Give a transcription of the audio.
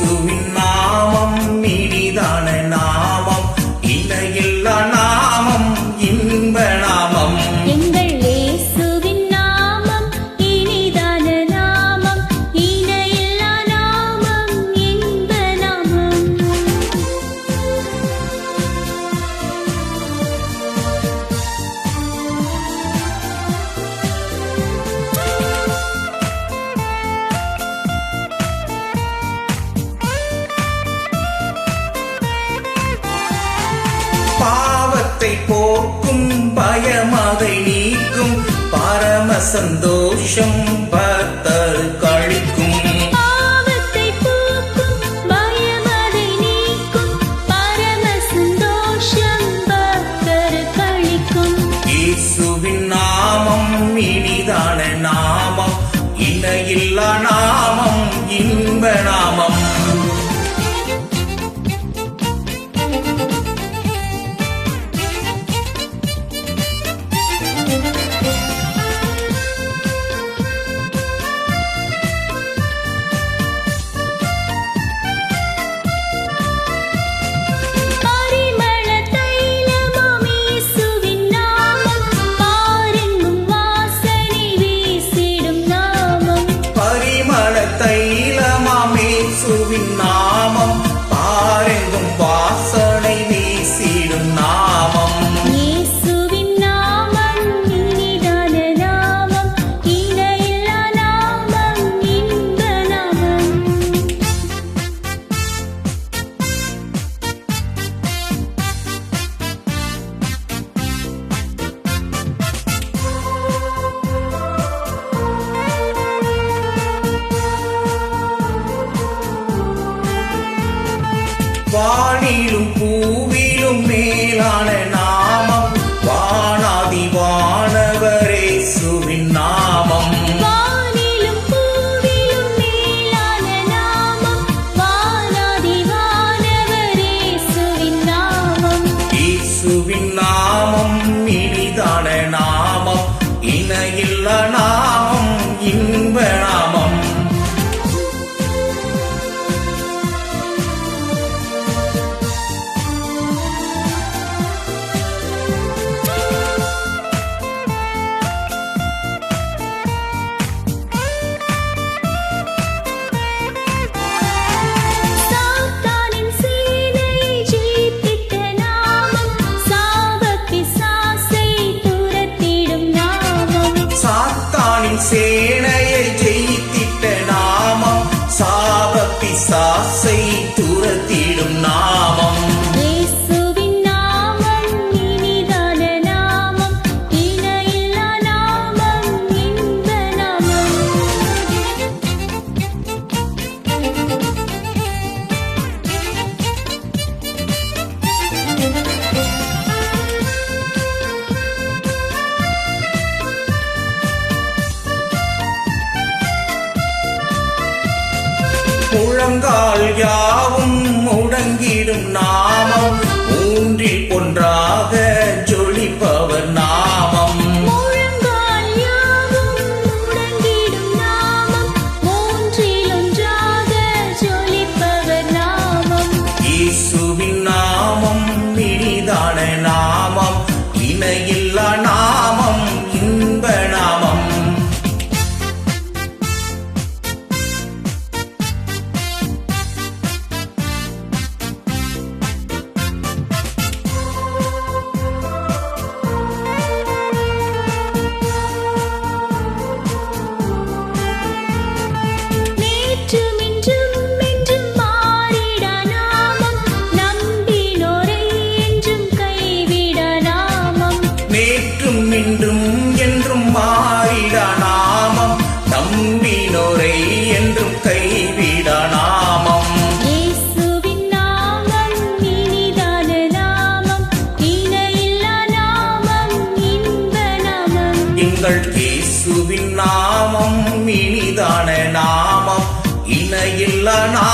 இயேசுவின் நாமம் இனிதான நாமம், இணையில்லா நாமம், இன்ப நாமம். எங்கள் இயேசுவின் நாமம் இனிதான நாமம், இணையில்லா நாமம், இன்ப நாமம். பாவத்தை போக்கும் பயமதை நீக்கும், பரம சந்தோஷம் பக்தருக்கு அளிக்கும். பாவத்தை போக்கும் பயமதை நீக்கும், பரம சந்தோஷம் பக்தருக்கு அளிக்கும். இயேசுவின் நாமம் இனிதான நாமம், இணையில்லா நாமம், இன்ப நாமம். பரிமள தைலமாம் இயேசுவின் நாமம், பாரெங்கும் வாசனை வீசிடும் நாமம். பரிமள தைலமாம் இயேசுவின் நாமம், பாரெங்கும் வாசனை வீசிடும் நாமம். இயேசுவின் நாமம் இனிதான நாமம், இணையில்லா நாமம், இன்ப நாமம். வானிலும் பூவிலும் மேலான நாமம், வானாதி வானவரே இயேசுவின் நாமம். வானிலும் பூவிலும் மேலான நாமம், வானாதி வானவர் இயேசுவின் நாமம். இயேசுவின் நாமம் இனிதான நாமம், இணையில்லா நாமம், இன்ப நாமம். சாத்தானின் சேனையை ஜெயித்திட்ட நாமம், சாபப்பிசாசை துரத்திடும் நாமம். சாத்தானின் சேனையை ஜெயித்திட்ட நாமம், சாப பிசாசை துரத்திடும் நாமம். இயேசுவின் நாமம் இனிதான நாமம், இணையில்லா நாமம், இன்ப நாமம். முழங்கால் யாவும் முடங்கிடும் நாமம், மூன்றில் ஒன்றாக ஜொலிப்பவர் நாமம். முழங்கால் யாவும் முடங்கிடும் நாமம், மூன்றில் ஒன்றாக ஜொலிப்பவர் நாமம். இயேசுவின் நாமம் இனிதான நாமம், இணையில்லா நாமம், இன்ப நாமம். நேற்றும் இன்றும் என்றும் மாறிடா நாமம், நம்பினோரை என்றும் கைவிடா நாமம். நேற்றும் இன்றும் என்றும் மாறிடா நாமம், நம்பினோரை என்றும் கைவிடா நாமம். இயேசுவின் நாமம் இனிதான நாமம், இணையில்லா நாமம், இன்ப நாமம். எங்கள் இயேசுவின் நாமம் இனிதான நாமம், இணையில்லா நாமம்.